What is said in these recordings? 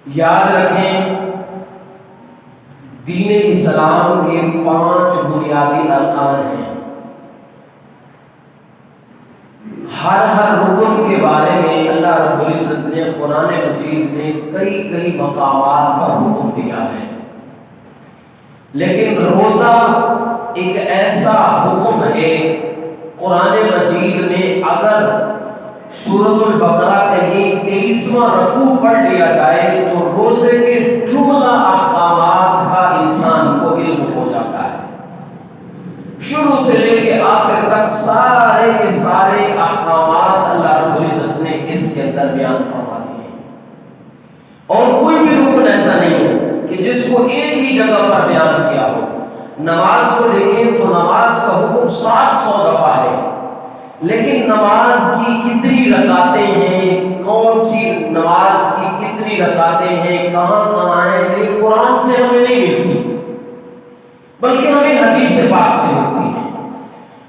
یاد رکھیں دین اسلام کے 5 بنیادی ارکان ہیں۔ ہر رکن کے بارے میں اللہ رب العزت نے قرآن مجید میں کئی مقامات پر حکم دیا ہے، لیکن روزہ ایک ایسا حکم ہے قرآن مجید میں اگر سورۃ البقرہ کا یہ 23واں رکوع پڑھ لیا جائے تو روزے کے جملہ احکامات کا انسان کو علم ہو جاتا ہے، شروع سے لے کے آخر تک سارے کے سارے احکامات اللہ رب العزت نے اس کے اندر بیان فرما دیے ہیں، اور کوئی بھی رکن ایسا نہیں ہے کہ جس کو ایک ہی جگہ پر بیان کیا ہو۔ نماز کو دیکھیں تو نماز کا حکم 700 دفعہ ہے، لیکن نماز کی کتنی رکعتیں ہیں، کون سی نماز کی کتنی رکعتیں ہیں، کہاں ہیں، یہ قرآن سے ہمیں نہیں ملتی، بلکہ ہمیں حدیث پاک سے ملتی ہے۔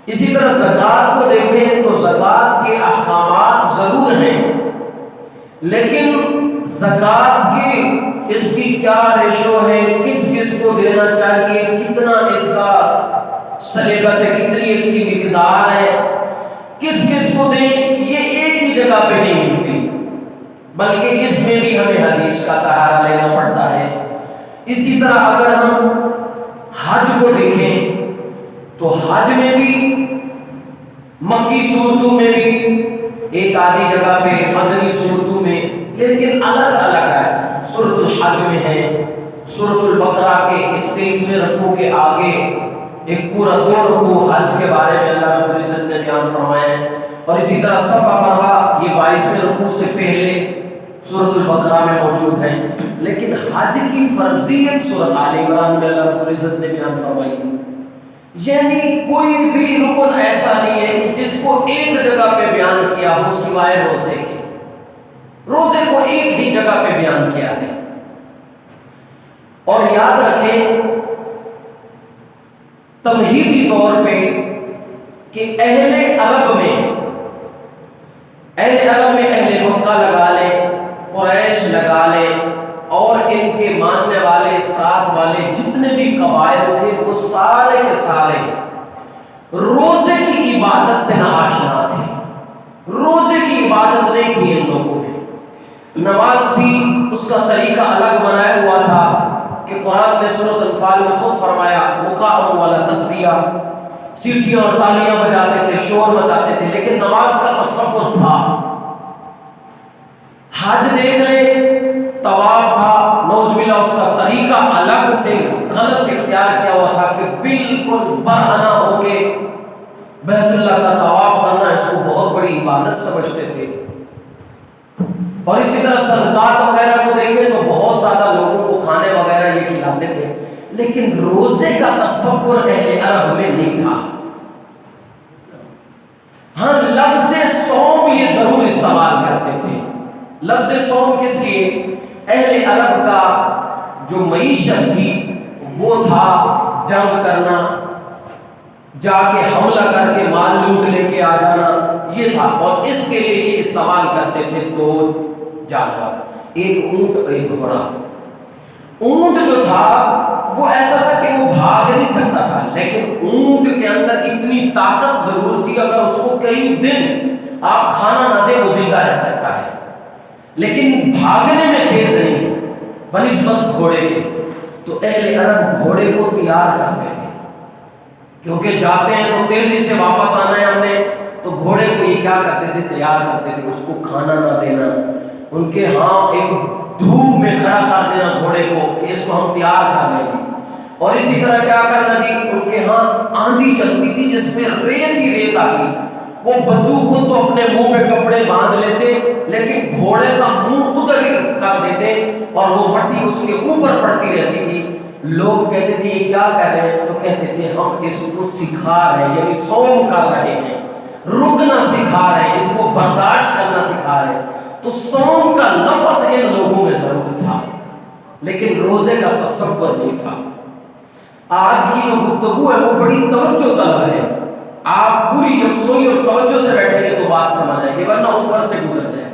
اسی طرح زکوٰۃ کو دیکھیں تو زکوٰۃ کے احکامات ضرور ہیں، لیکن زکوٰۃ کی اس کی کیا ریشو ہے، کس کو دینا چاہیے، کتنا اس کا سلیبس ہے، کتنی اس کی مقدار ہے، کس کو دیں، یہ ایک ہی جگہ پہ نہیں ملتی، بلکہ اس میں بھی ہمیں حدیث کا سہارا لینا پڑتا ہے۔ اسی طرح اگر ہم حج کو دیکھیں تو حج میں بھی مکی صورتوں میں بھی ایک آدھی جگہ پہ، مدنی صورتوں میں، لیکن الگ الگ ہے۔ سورۃ الحج میں ہے، سورۃ البقرہ کے اس 23ویں رکوع کے آگے ایک پورا 2 رکوع حج کے بارے میں اللہ رب العزت نے بیان فرمایا ہے، اور اسی طرح صفا مروا یہ 22ویں رکوع سے پہلے سورۃ البقرہ میں موجود ہے، لیکن حج کی فرضیت سورۃ آل عمران میں اللہ رب العزت نے بیان فرمائی۔ یعنی کوئی بھی رکن ایسا نہیں ہے کہ جس کو ایک جگہ پہ بیان کیا ہو سوائے روزے کے، روزے کو ایک ہی جگہ پہ بیان کیا ہے۔ اور یاد رکھیں تمہیدی طور پہ کہ اہل عرب میں اہل مکہ لگا لیں، قریش لگا لیں، اور ان کے ماننے والے ساتھ والے جتنے بھی قبائل تھے وہ سارے کے سارے روزے کی عبادت سے ناآشنا تھے، روزے کی عبادت نہیں تھی ان لوگوں میں۔ نماز تھی، اس کا طریقہ الگ بنایا ہوا تھا کہ قرآن نے سورۃ انفال میں خود فرمایا مقام والا تصدیہ، سیٹیاں اور تالیاں بجاتے تھے، شور مچاتے تھے، لیکن نماز کا تصور تھا۔ حج دیکھ لیں، طواف تھا، نعوذ باللہ اس کا طریقہ الگ سے غلط اختیار کیا ہوا تھا کہ بالکل برہنہ ہو کے بیت اللہ کا طواف کرنا اس کو بہت بڑی عبادت سمجھتے تھے۔ اور اسی طرح صدقات وغیرہ کو دیکھیں تو بہت زیادہ لوگوں کو کھانے وغیرہ یہ کھلاتے تھے، لیکن روزے کا تصور اہل عرب میں نہیں تھا۔ ہاں لفظ صوم یہ ضرور استعمال کرتے تھے۔ لفظ صوم کس لیے؟ اہل عرب کا جو معیشت تھی وہ تھا جنگ کرنا، جا کے حملہ کر کے مال لوٹ لے کے آ جانا، یہ تھا، اور اس کے لیے یہ استعمال کرتے تھے 2 جانور، ایک اونٹ اور ایک گھوڑا۔ اونٹ جو تھا وہ ایسا تھا کہ وہ بھاگ نہیں سکتا تھا، لیکن اونٹ کے اندر اتنی طاقت ضرور تھی اگر اس کو کئی دن آپ کھانا نہ دیں وہ زندہ رہ سکتا ہے، لیکن بھاگنے میں تیز نہیں ہے بنسبت گھوڑے کے۔ تو اہل عرب گھوڑے کو تیار کرتے تھے، کیونکہ جاتے ہیں تو تیزی سے واپس آنا ہے ہم نے، تو گھوڑے کو یہ کیا کرتے تھے، تیار کرتے تھے، اس کو کھانا نہ دینا، ان کے ہاں ایک دھوپ میں کھڑا کر دینا گھوڑے کو کہ اس کو ہم تیار کر رہے تھے۔ اور اسی طرح کیا کرنا جی، ان کے ہاں آندھی چلتی تھی جس میں ریت ہی ریت آ گئی، وہ بدو خود تو اپنے منہ پہ کپڑے باندھ لیتے، لیکن گھوڑے کا منہ ادھر ہی کر دیتے اور وہ مٹی اس کے اوپر پڑتی رہتی تھی۔ لوگ کہتے تھے یہ کیا کر رہے ہیں، تو کہتے تھے ہم اس کو سکھا رہے ہیں، یعنی صوم کر رہے ہیں، رکنا سکھا رہے ہیں، اس کو برداشت کرنا سکھا رہے ہیں۔ تو صوم کا لفظ ان لوگوں میں ضرور تھا، لیکن روزے کا تصور نہیں تھا۔ آج کی جو گفتگو ہے وہ بڑی توجہ طلب ہے، آپ پوری یکسوئی اور توجہ سے بیٹھیں گے تو بات سمجھ آئے گی، ورنہ اوپر سے گزر جائے۔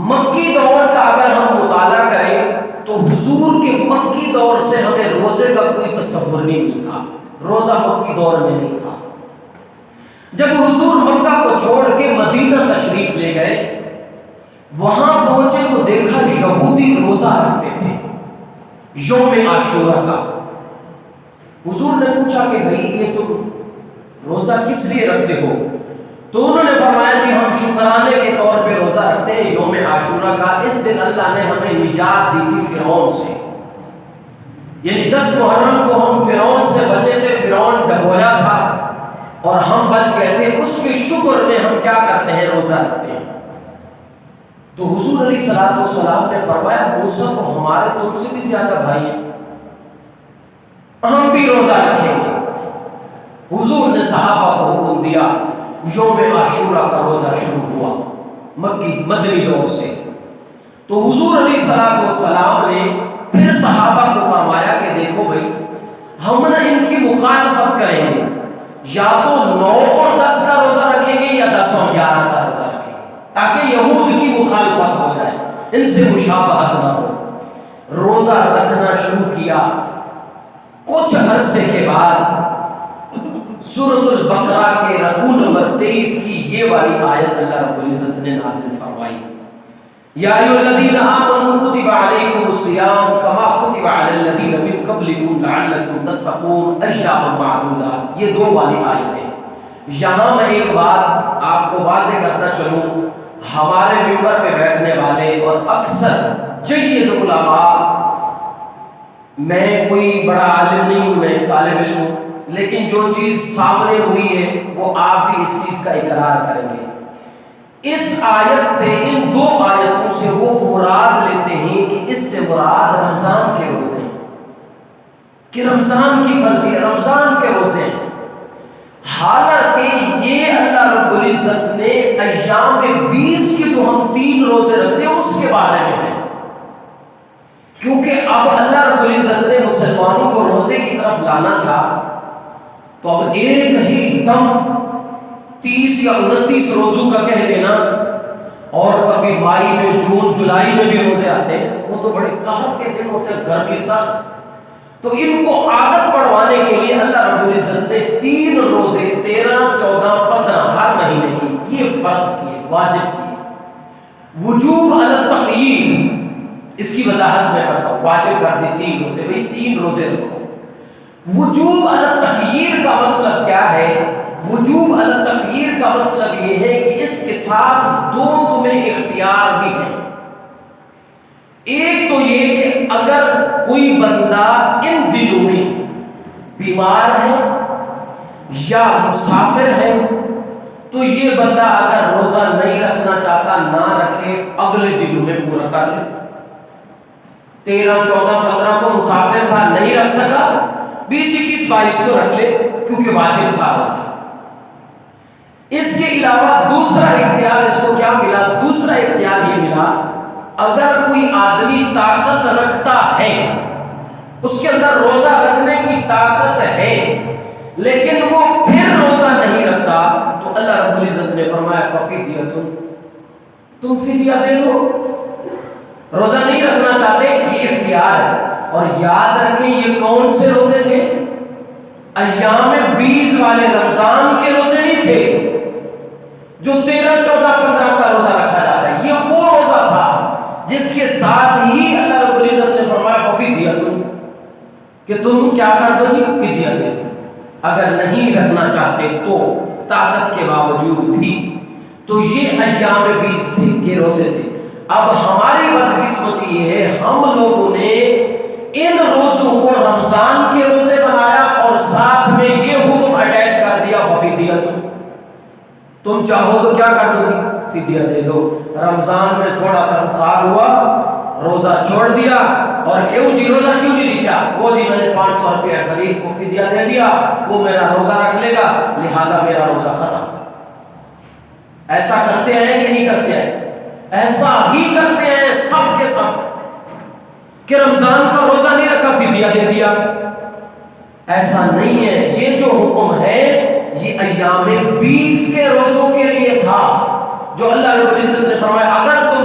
مکی دور کا اگر ہم مطالعہ تو حضور کے مکی دور سے ہمیں روزے کا کوئی تصور نہیں تھا، روزہ مکی دور میں نہیں تھا۔ جب حضور مکہ کو چھوڑ کے مدینہ تشریف لے گئے، وہاں پہنچے تو دیکھا یہودی روزہ رکھتے تھے یوم عاشورہ کا۔ حضور نے پوچھا کہ بھئی یہ تم روزہ کس لیے رکھتے ہو؟ تو انہوں نے فرمایا جی ہم شکرانے کے طور پہ روزہ رکھتے ہیں یوم عاشورہ کا، اس دن اللہ نے ہمیں نجات دی تھی فرعون سے، یعنی 10 محرم کو ہم فرعون سے بچے تھے، فرعون ڈبویا تھا اور ہم بچ گئے تھے، اس کے شکر میں ہم کیا کرتے ہیں؟ روزہ رکھتے ہیں۔ تو حضور علیہ السلام نے فرمایا موسیٰ تو ہمارے تم سے بھی زیادہ بھائی ہیں، ہم بھی روزہ رکھیں گے۔ حضور نے صحابہ کو حکم دیا، یوم عاشورہ کا روزہ شروع ہوا مدنی دور سے۔ تو حضور علیہ السلام نے پھر صحابہ کو فرمایا کہ دیکھو بھائی ہم نہ ان کی مخالفت کریں گے، یا تو 9 اور 10 کا روزہ رکھیں گے یا 10 اور 11 کا روزہ رکھیں گے، تاکہ یہود کی مخالفت ہو جائے، ان سے مشابہت نہ ہو۔ روزہ رکھنا شروع کیا، کچھ عرصے کے بعد سورۃ البقرہ کے رکوع نمبر 23 کی یہ والی آیت اللہ رب العزت نے نازل فرمائی، یا ایھا الذین آمنوا کتب علیکم الصیام کما کتب علی الذین من قبلکم لعلکم تتقون ایاما معدودات۔ یہ 2 والی آیتیں، یہاں میں ایک بات آپ کو واضح کرنا چلوں، ہمارے ممبر پہ بیٹھنے والے اور اکثر جید علماء، میں کوئی بڑا عالم نہیں ہوں، میں طالب علم ہوں، لیکن جو چیز سامنے ہوئی ہے وہ آپ بھی اس چیز کا اقرار کریں گے۔ اس آیت سے، ان 2 آیتوں سے وہ مراد لیتے ہیں کہ اس سے مراد رمضان کے روزے، کہ رمضان کی فرضی ہے، رمضان کے روزے ہیں۔ حالانکہ یہ اللہ رب العزت نے ایام 20 کے جو ہم 3 روزے رکھتے ہیں اس کے بارے میں ہے، کیونکہ اب اللہ رب العزت نے مسلمانوں کو روزے کی طرف لانا تھا، تو اب ایک ہی دم 30 یا 29 روزوں کا کہہ دینا، اور کبھی مئی میں، جون جولائی میں بھی روزے آتے ہیں، وہ تو بڑے قہر کے دن ہوتے ہیں، گرمی سخت، تو ان کو عادت پڑوانے کے لیے اللہ رب العزت نے 3 روزے 13، 14، 15 ہر مہینے کی یہ فرض کیے، واجب کیے۔ وجوب علی التخییر، اس کی وضاحت میں کرتا ہوں، واجب کر دی 3 روزے، بھئی 3 روزے رکھو۔ وجوب علی التخییر کا مطلب کیا ہے؟ وجوب علی التخییر کا مطلب یہ ہے کہ اس کے ساتھ 2 تمہیں اختیار بھی ہیں۔ ایک تو یہ کہ اگر کوئی بندہ ان دنوں میں بیمار ہے یا مسافر ہے تو یہ بندہ اگر روزہ نہیں رکھنا چاہتا نہ رکھے، اگلے دنوں میں پورا کر لے۔ 13، 14، 15 کو مسافر تھا نہیں رکھ سکا، 20، 21، 22 کو رکھ لے کیونکہ واجب تھا روزہ۔ اس کے علاوہ دوسرا اختیار اس کو کیا ملا؟ دوسرا اختیار یہ ملا، اگر کوئی آدمی طاقت رکھتا ہے، اس کے اندر روزہ رکھنے کی طاقت ہے، لیکن وہ پھر روزہ نہیں رکھتا، تو اللہ رب العزت نے فرمایا ففدیہ، تم فدیہ دے دو۔ روزہ نہیں رکھنا چاہتے، یہ اختیار ہے۔ اور یاد رکھیں یہ کون سے روزے تھے؟ ایام 20 والے رمضان کے روزے نہیں تھے جو 13، 14، 15 کا روزہ رکھا جاتا ہے، یہ وہ روزہ تھا جس کے ساتھ ہی اللہ رب العزت نے فرمایا ففدیہ، کہ تم کیا کر دو جی؟ فدیہ دے دو، اگر نہیں رکھنا چاہتے تو، طاقت کے باوجود بھی۔ تو یہ ایام 20 تھے، یہ روزے تھے۔ اب ہماری بدقسمتی یہ ہے، ہم لوگوں نے ان روزوں کو رمضان کے روزے بنایا اور ساتھ میں یہ حکم اٹیچ کر دیا ففدیہ، تم چاہو تو کیا کر دو جی؟ فدیہ دے دو۔ رمضان میں تھوڑا سا بخار ہوا، روزہ چھوڑ دیا، اور کیوں جی روزہ کیوں نہیں رکھا؟ وہ جی میں نے 500 روپیہ غریب کو فدیہ دے دیا، وہ میرا روزہ رکھ لے گا، لہذا میرا روزہ ختم۔ ایسا کرتے ہیں کہ نہیں کرتے ہیں؟ ایسا ہی کرتے ہیں سب کے سب، کہ رمضان کا روزہ نہیں رکھا فدیہ دے دیا۔ ایسا نہیں ہے، یہ جو حکم ہے یہ ایام 20 کے روزوں کے لیے تھا، جو اللہ رب العزت نے فرمایا اگر تم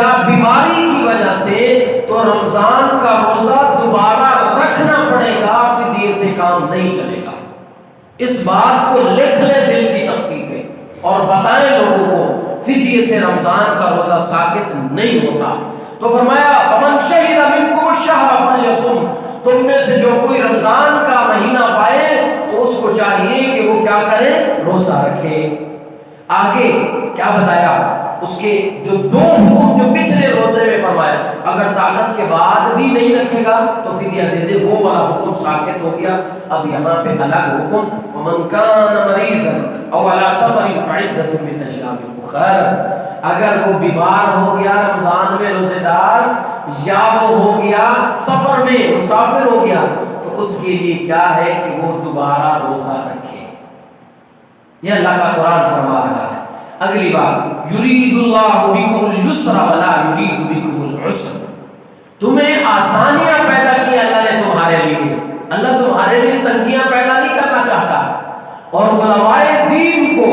یا بیماری کی وجہ سے تو رمضان کا روزہ دوبارہ رکھنا پڑے گا، فدیے سے کام نہیں چلے گا۔ اس بات کو لکھ لیں دل کی تختی پہ اور بتائیں لوگوں کو، فدیے سے رمضان کا روزہ ساقط نہیں ہوتا۔ تو فرمایا فمن شہد منکم الشہر فلیصم، تم میں سے جو کوئی رمضان کا مہینہ پائے تو اس کو چاہیے کہ وہ کیا کرے، روزہ رکھے۔ آگے کیا بتایا، اس کے جو دو حکم جو پچھلے روزے میں فرمایا، اگر طاقت کے بعد بھی نہیں رکھے گا تو فدیہ دے دے، وہ والا حکم ساقط ہو گیا۔ اب یہاں پہ الگ حکم، ومن کان مریضا او علی سفر فعدۃ من ایام اخر، اگر وہ بیمار ہو گیا رمضان میں روزے دار، یا وہ ہو گیا سفر میں مسافر ہو گیا، تو اس کے لیے کیا ہے کہ وہ دوبارہ روزہ رکھے۔ یہ اللہ کا قرآن فرما رہا ہے۔ اگلی بات، یرید اللہ بکم الیسر ولا یرید بکم العسر، تمہیں آسانیاں پیدا کی اللہ نے تمہارے لیے، اللہ تمہارے لیے تنگیاں پیدا نہیں کرنا چاہتا۔ اور علماء دین کو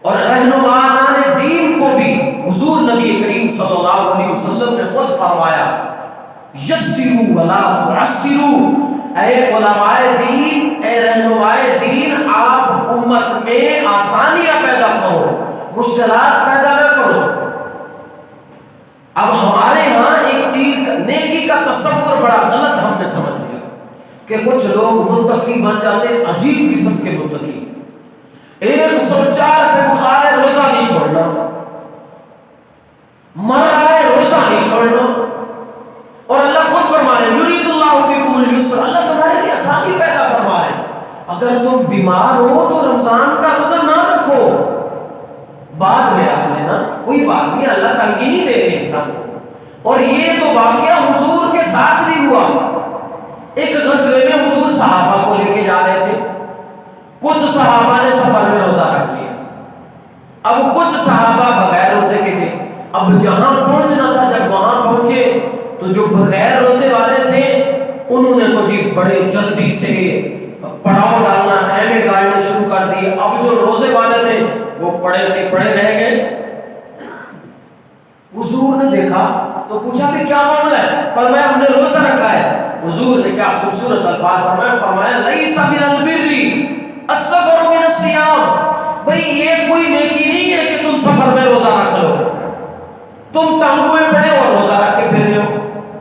اور رہنماءان دین کو بھی حضور نبی کریم صلی اللہ علیہ وسلم نے خود فرمایا، یسروا ولا تعسروا، اے علماء دین، اے رہنماء دین، آپ امت میں آسانیاں پیدا کرو، مشکلات پیدا نہ کرو۔ اب ہمارے ہاں ایک چیز نیکی کا تصور بڑا غلط ہم نے سمجھ لیا کہ کچھ لوگ متقی بن جاتے ہیں، عجیب قسم کے متقی، 104 پہ بخار ہے روزہ نہیں چھوڑنا، مرا ہے روزہ نہیں چھوڑنا، اور اللہ خود فرما رہے یرید اللہ بکم الیسر، اللہ تمہارے لیے آسانی پیدا فرما رہے۔ اگر تم بیمار ہو تو رمضان کا روزہ نہ رکھو، بعد میں رکھ لینا، کوئی بات نہیں، اللہ تنگی نہیں دے رہے انسان کو۔ اور یہ تو واقعہ حضور کے ساتھ بھی ہوا، ایک غزوے میں حضور صحابہ کو لے کے جا رہے تھے، کچھ صحابہ نے سفر میں روزہ رکھ لیا، اب کچھ صحابہ بغیر روزے کے تھے۔ اب جہاں پہنچنا تھا، جب وہاں پہنچے تو جو بغیر روزے والے تھے انہوں نے تو جی بڑے جلدی سے پڑاؤ ڈالنا، خیمے گاڑنے شروع کر دیے۔ اب جو روزے والے تھے وہ پڑے کے پڑے رہ گئے۔ حضور نے دیکھا تو پوچھا کہ کیا معاملہ ہے؟ فرمایا ہم نے روزہ رکھا ہے۔ حضور نے کیا خوبصورت الفاظ فرمایا، فرمایا لیس من البر السفر من الصیام، بھئی یہ کوئی نیکی نہیں ہے کہ تم سفر میں روزہ رکھ لو، تم تنگوں میں پڑے اور روزہ رکھ کے پھر رہے ہو۔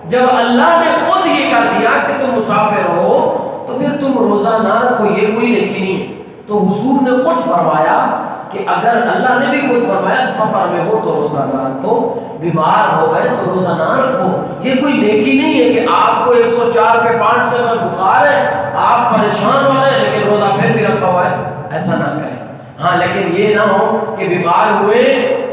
جب اللہ نے خود یہ کر دیا کہ تم مسافر ہو تو پھر تم روزہ نہ رکھو، یہ کوئی نیکی نہیں۔ تو حضور نے خود فرمایا کہ اگر اللہ نے بھی خود فرمایا سفر میں ہو تو روزہ نہ رکھو، بیمار ہو گئے تو روزہ نہ رکھو، یہ کوئی نیکی نہیں ہے کہ آپ کو 104 پہ 5 سے بخار ہے، آپ پریشان ہو رہے ہیں لیکن روزہ پھر بھی رکھا ہوا ہے، ایسا نہ کریں۔ ہاں لیکن یہ نہ ہو کہ بیمار ہوئے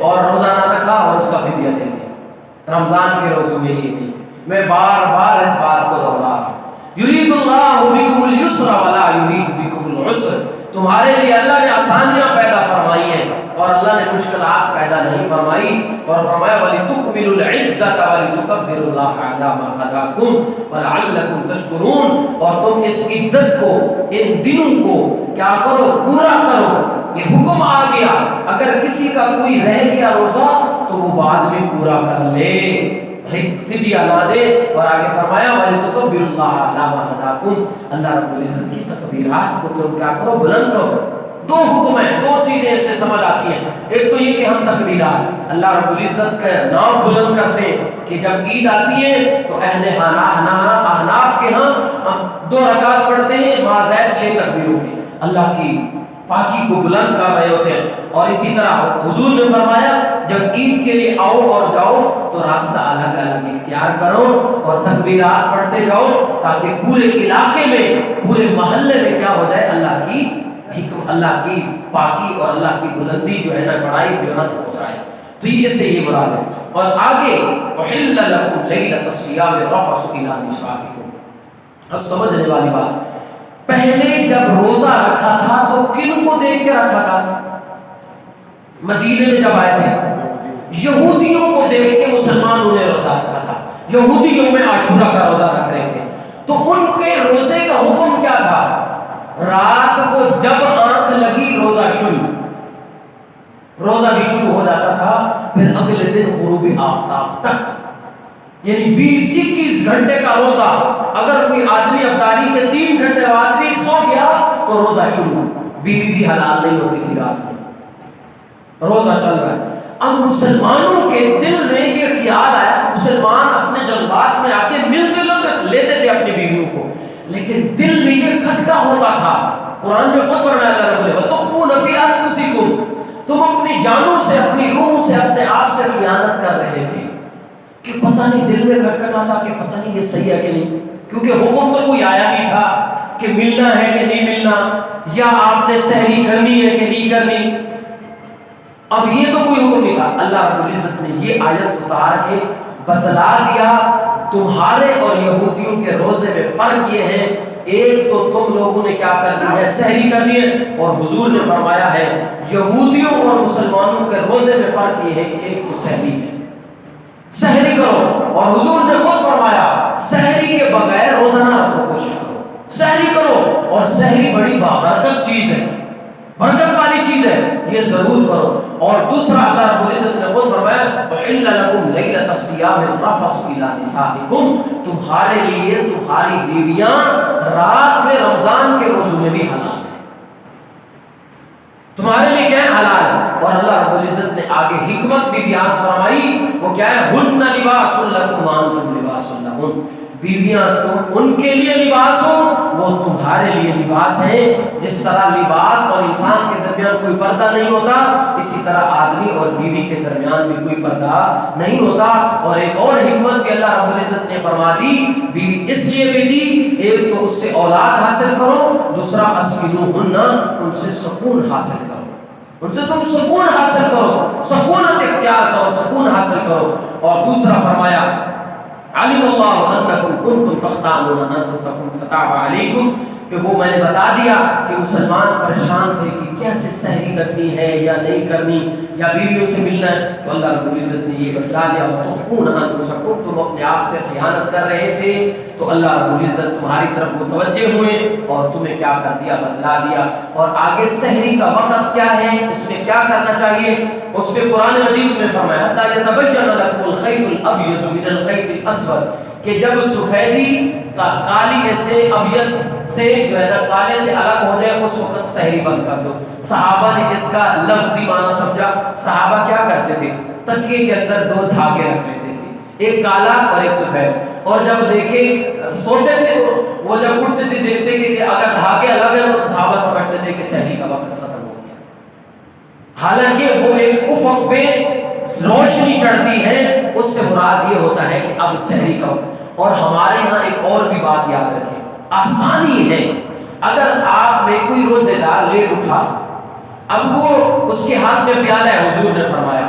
اور روزہ نہ رکھا اور اس کا فدیہ دے دیا۔ رمضان کے روزوں میں یہ نہیں، میں بار بار اس بات کو دہرا رہا ہوں، یرید اللہ بکم الیسر ولا یرید بکم العسر، تمہارے لیے اللہ نے آسانیاں پیدا فرمائی ہیں اور اللہ نے مشکلات پیدا نہیں فرمائی۔ اور فرمایا وَلِتُكْمِلُوا الْعِدَّةَ وَلِتُكَبِّرُوا اللَّهَ عَلَىٰ مَا هَدَاكُمْ وَلَعَلَّكُمْ تَشْكُرُونَ، اور تم اس عدت کو، ان دنوں کو کیا کرو، پورا کرو۔ یہ حکم آ گیا، اگر کسی کا کوئی رہ گیا روزہ تو وہ بعد میں پورا کر لے، فدیہ نہ دے۔ اور آگے فرمایا وَلِتُكَبِّرُوا اللَّهَ عَلَىٰ مَا هَدَاكُمْ، اللہ رب العزت کی تکبیرات کو تم کیا کرو، بلند کرو۔ دو حکم ہیں، دو چیزیں اس سے سمجھ آتی ہیں، ایک تو یہ کہ ہم تکبیرات اللہ رب العزت کا نام بلند کرتے ہیں کہ جب عید آتی ہے تو اہل احناف کے ہاں ہم 2 رکعت پڑھتے ہیں مازید 6 تکبیروں کی، اللہ کی پاکی کو بلند کر رہے ہوتے ہیں۔ اور اسی طرح حضور نے فرمایا جب عید کے لیے آؤ اور جاؤ تو راستہ الگ الگ اختیار کرو اور تکبیرات پڑھتے جاؤ تاکہ پورے علاقے میں، پورے محلے میں کیا ہو جائے، اللہ کی حکم، اللہ کی پاکی اور اللہ کی بلندی جو ہے نا، بڑائی بیان ہو جائے۔ تو یہ سے یہ مراد ہے۔ اور آگے احل لکم لیلۃ الصیام الرفث الی نسائکم، اب سمجھنے والی بات، پہلے جب روزہ رکھا تھا تو کن کو دیکھ کے رکھا تھا؟ مدینے میں جب آئے تھے یہودیوں کو دیکھ کے مسلمانوں نے روزہ رکھا تھا، یہودیوں میں عاشورہ کا روزہ رکھ رہے تھے، تو ان کے روزے کا حکم کیا تھا؟ رات کو جب آنکھ لگی روزہ شروع، روزہ بھی شروع ہو جاتا تھا، پھر اگلے دن غروب آفتاب تک، یعنی 20-21 گھنٹے کا روزہ۔ اگر کوئی آدمی افطاری کے 3 گھنٹے بعد بھی سو گیا تو روزہ شروع، بیوی بھی حلال نہیں ہوتی تھی رات میں، روزہ چل رہا ہے۔ اب مسلمانوں کے دل میں یہ خیال آیا، مسلمان اپنے جذبات میں آ کے ملتے لیتے تھے اپنی بیویوں کو، لیکن دل میں یہ کھٹکا ہوتا تھا۔ قرآن میں خود فرمایا اللہ رب العزت وَتُخْفُونَ فِي أَنفُسِكُمْ، تم اپنی جانوں سے، اپنی روح سے، اپنے آپ سے خیانت کر رہے تھے، کہ پتہ نہیں دل میں کھٹکھٹا تھا کہ پتہ نہیں یہ صحیح ہے کہ نہیں، کیونکہ حکم تو کوئی آیا نہیں تھا کہ ملنا ہے کہ نہیں ملنا، یا آپ نے سحری کرنی ہے کہ نہیں کرنی، اب یہ تو کوئی حکم نہیں تھا۔ اللہ رب العزت نے یہ آیت اتار کے بتلا دیا تمہارے اور یہودیوں کے روزے میں فرق یہ ہے، ایک تو تم لوگوں نے کیا کرنی ہے، سحری کرنی ہے، اور حضور نے فرمایا ہے یہودیوں اور مسلمانوں کے روزے میں فرق یہ ہے کہ ایک تو سحری ہے، سحری کرو، اور حضور نے خود فرمایا سحری کے بغیر روزہ نہ رکھو، کوشش کرو سحری کرو، اور سحری بڑی بابرکت چیز ہے، برکت والی چیز ہے، یہ ضرور کرو۔ اور دوسرا اللہ رب العزت نے خود فرمایا وَحِلَّ لَكُمْ لَيْلَةَ الصِّيَامِ الرَّفَثُ إِلَىٰ نِسَائِكُمْ، تمہارے لیے تمہاری بیویاں رات میں رمضان کے روزوں میں بھی حلال ہیں، تمہارے لیے کیا ہے، حلال ہے۔ اور اللہ رب العزت نے آگے حکمت بھی بیان فرمائی، وہ کیا ہے، هُنَّ لِبَاسٌ لَكُمْ وَأَنتُمْ لِبَاسٌ لَهُنَّ، بیویاں تم ان کے لیے لباس ہو، وہ تمہارے لیے لباس ہیں۔ جس طرح لباس اور انسان کے درمیان کوئی پردہ نہیں ہوتا، اسی طرح آدمی اور بیوی کے درمیان بھی کوئی پردہ نہیں ہوتا۔ اور ایک اور حکمت بھی اللہ رب العزت نے فرما دی، بیوی اس لیے بھی دی، ایک تو اس سے اولاد حاصل کرو، دوسرا اسکنوہن، ان سے سکون حاصل کرو، ان سے تم سکون حاصل کرو، سکونت اختیار کرو، سکون حاصل کرو۔ اور دوسرا فرمایا علم اللہ انکم کنتم تختانون انفسکم فتاب علیکم، کہ وہ میں نے بتا دیا کہ مسلمان پریشان تھے کہ کیسے سحری کرنی ہے یا نہیں کرنی، یا بیویوں سے ملنا ہے، تو اللہ رب العزت نے یہ بتا دیا وتخفون انفسکم، تم اپنے آپ سے خیانت کر رہے تھے، تو اللہ رب العزت تمہاری طرف متوجہ ہوئے اور تمہیں کیا کر دیا، بتلا دیا۔ اور آگے سحری کا وقت کیا ہے، اس میں کیا کرنا چاہیے، اس پہ قرآن مجید میں فرمایا حتی یتبین لکم الخیط الابیض من الخیط الاسود، کہ جب سفیدی کا کالی سے ابیض سے جو ہے نا کالے سے الگ ہو جائے اس وقت سحری بند کر دو۔ صحابہ نے اس کا لفظی معنی سمجھا، صحابہ کیا کرتے تھے، تکیے کے اندر 2 دھاگے رکھ لیتے تھے، ایک کالا اور ایک سفید، اور جب دیکھے سوتے تھے تو وہ جب اٹھتے تھے دیکھتے کہ اگر دھاگے الگ ہیں تو صحابہ سمجھتے تھے کہ سحری کا وقت ختم ہو گیا، حالانکہ وہ ایک افق پہ روشنی چڑھتی ہے، اس سے مراد یہ ہوتا ہے کہ اب سحری کا وقت۔ اور ہمارے ہاں ایک اور بھی بات یاد رکھیں، آسانی ہے، اگر آپ میں کوئی روزے دار لیٹ اٹھا، اب وہ اس کے ہاتھ میں پیالہ ہے، حضور نے فرمایا،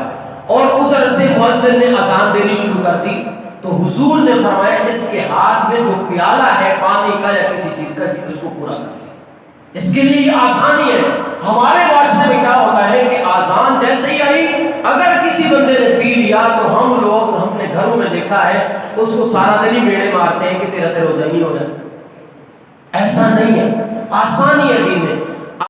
اور ادھر سے مؤذن نے اذان دینی شروع کر دی، تو حضور نے فرمایا اس کے ہاتھ میں جو پیالہ ہے پانی کا یا کسی چیز کا، اس کو پورا کر لیں، اس کے لیے یہ آسانی ہے۔ ہمارے معاشرے میں کیا ہوتا ہے کہ آزان جیسے ہی آئی اگر کسی بندے نے پی لیا تو ہم نے گھروں میں دیکھا ہے اس کو سارا دن ہی میڑے مارتے ہیں کہ تیرا روزہ نہیں ہو جائے۔ ایسا نہیں ہے، آسانی ہے دین میں،